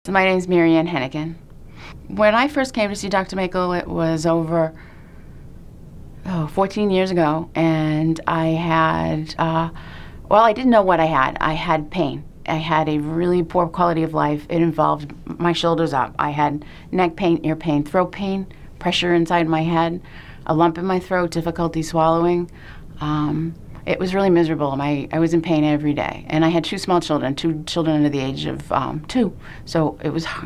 My name is Marianne Hennigan. When I first came to see Dr. Maykel, it was over 14 years ago, and I had, I didn't know what I had. I had pain. I had a really poor quality of life. It involved my shoulders up. I had neck pain, ear pain, throat pain, pressure inside my head, a lump in my throat, difficulty swallowing. It was really miserable. I was in pain every day. And I had two small children, two children under the age of 2. So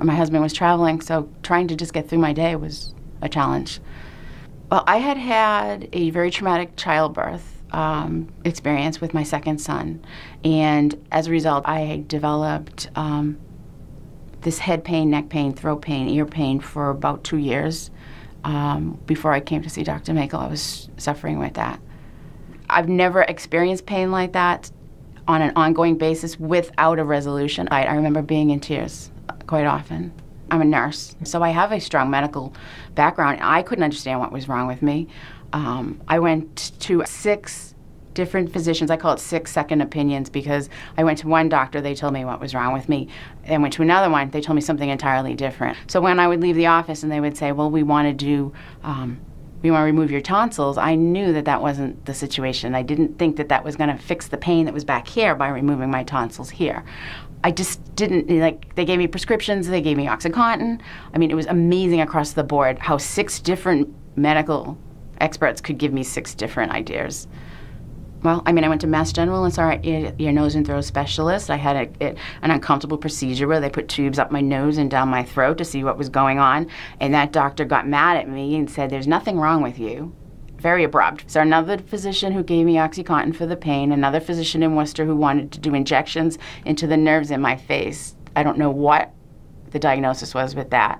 my husband was traveling, so trying to just get through my day was a challenge. Well, I had a very traumatic childbirth experience with my second son. And as a result, I developed this head pain, neck pain, throat pain, ear pain for about 2 years. Before I came to see Dr. Maykel, I was suffering with that. I've never experienced pain like that on an ongoing basis without a resolution. I remember being in tears quite often. I'm a nurse, so I have a strong medical background. I couldn't understand what was wrong with me. I went to 6 different physicians. I call it 6 second opinions because I went to one doctor, they told me what was wrong with me. I went to another one, they told me something entirely different. So when I would leave the office and they would say, well, we want to remove your tonsils, I knew that that wasn't the situation. I didn't think that that was going to fix the pain that was back here by removing my tonsils here. I just didn't, they gave me prescriptions, they gave me OxyContin. I mean, it was amazing across the board how 6 different medical experts could give me 6 different ideas. Well, I went to Mass General and saw an ear, nose, and throat specialist. I had an uncomfortable procedure where they put tubes up my nose and down my throat to see what was going on. And that doctor got mad at me and said, there's nothing wrong with you. Very abrupt. So another physician who gave me OxyContin for the pain, another physician in Worcester who wanted to do injections into the nerves in my face. I don't know what the diagnosis was with that.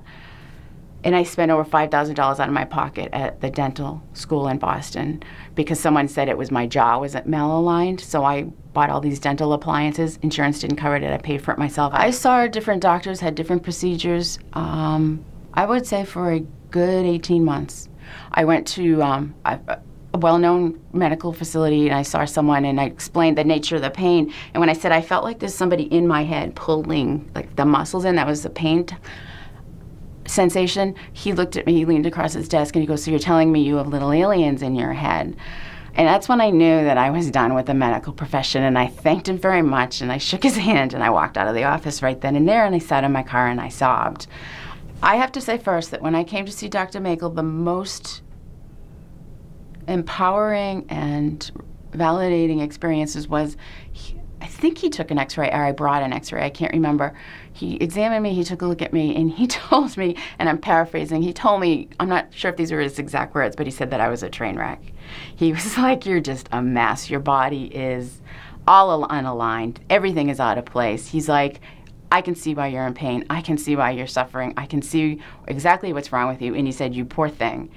And I spent over $5,000 out of my pocket at the dental school in Boston because someone said it was my jaw was malaligned. So I bought all these dental appliances. Insurance didn't cover it. I paid for it myself. I saw different doctors, had different procedures. I would say for a good 18 months. I went to a well-known medical facility and I saw someone and I explained the nature of the pain. And when I said I felt like there's somebody in my head pulling like the muscles in, that was the pain sensation, he looked at me, he leaned across his desk and he goes, so you're telling me you have little aliens in your head? And that's when I knew that I was done with the medical profession, and I thanked him very much and I shook his hand and I walked out of the office right then and there and I sat in my car and I sobbed. I have to say first that when I came to see Dr. Maykel, the most empowering and validating experiences was I think he took an x-ray, or I brought an x-ray, I can't remember. He examined me, he took a look at me, and he told me, and I'm paraphrasing, he told me, I'm not sure if these were his exact words, but he said that I was a train wreck. He was like, you're just a mess. Your body is all unaligned. Everything is out of place. He's like, I can see why you're in pain. I can see why you're suffering. I can see exactly what's wrong with you. And he said, you poor thing.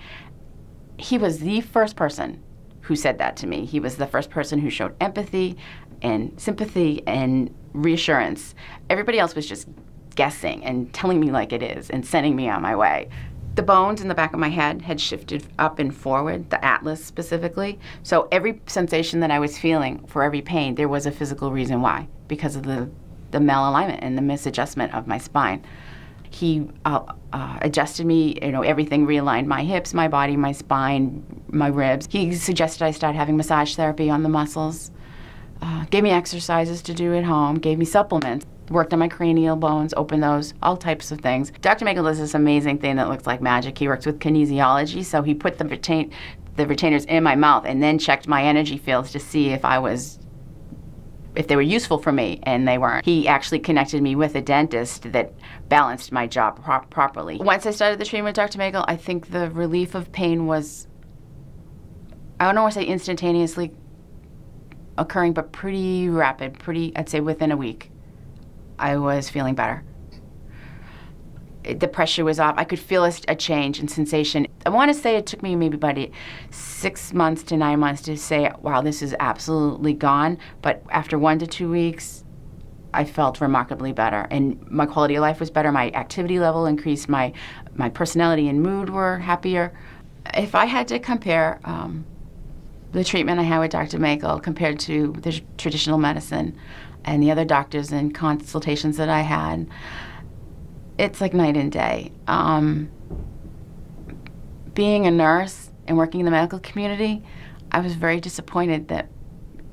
He was the first person who said that to me. He was the first person who showed empathy and sympathy and reassurance. Everybody else was just guessing and telling me like it is and sending me on my way. The bones in the back of my head had shifted up and forward, the atlas specifically. So every sensation that I was feeling for every pain, there was a physical reason why, because of the malalignment and the misadjustment of my spine. He adjusted me, everything realigned my hips, my body, my spine, my ribs. He suggested I start having massage therapy on the muscles. Gave me exercises to do at home, gave me supplements, worked on my cranial bones, opened those, all types of things. Dr. Maykel does this amazing thing that looks like magic. He works with kinesiology, so he put the retainers in my mouth and then checked my energy fields to see if they were useful for me, and they weren't. He actually connected me with a dentist that balanced my jaw properly. Once I started the treatment with Dr. Maykel, I think the relief of pain was, I don't want to say instantaneously occurring, but pretty rapid, I'd say within a week, I was feeling better. The pressure was off. I could feel a change in sensation. I want to say it took me maybe about 6 months to 9 months to say, wow, this is absolutely gone. But after 1 to 2 weeks, I felt remarkably better. And my quality of life was better. My activity level increased. My personality and mood were happier. If I had to compare the treatment I had with Dr. Maykel compared to the traditional medicine and the other doctors and consultations that I had, It's like night and day. Being a nurse and working in the medical community, I was very disappointed that,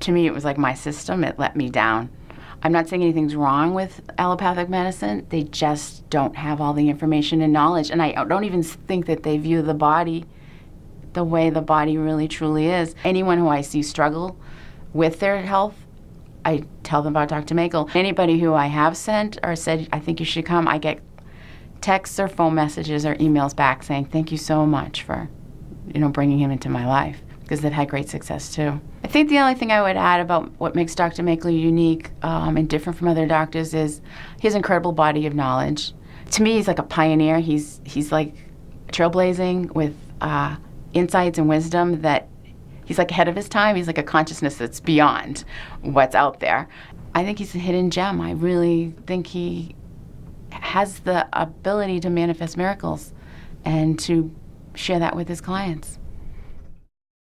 to me, it was like my system. It let me down. I'm not saying anything's wrong with allopathic medicine. They just don't have all the information and knowledge. And I don't even think that they view the body the way the body really truly is. Anyone who I see struggle with their health, I tell them about Dr. Maykel. Anybody who I have sent or said, I think you should come, I get texts or phone messages or emails back saying, thank you so much for, bringing him into my life, because they've had great success too. I think the only thing I would add about what makes Dr. Maykel unique and different from other doctors is his incredible body of knowledge. To me, he's like a pioneer. He's like trailblazing with insights and wisdom that he's like ahead of his time. He's like a consciousness that's beyond what's out there. I think he's a hidden gem. I really think he has the ability to manifest miracles and to share that with his clients.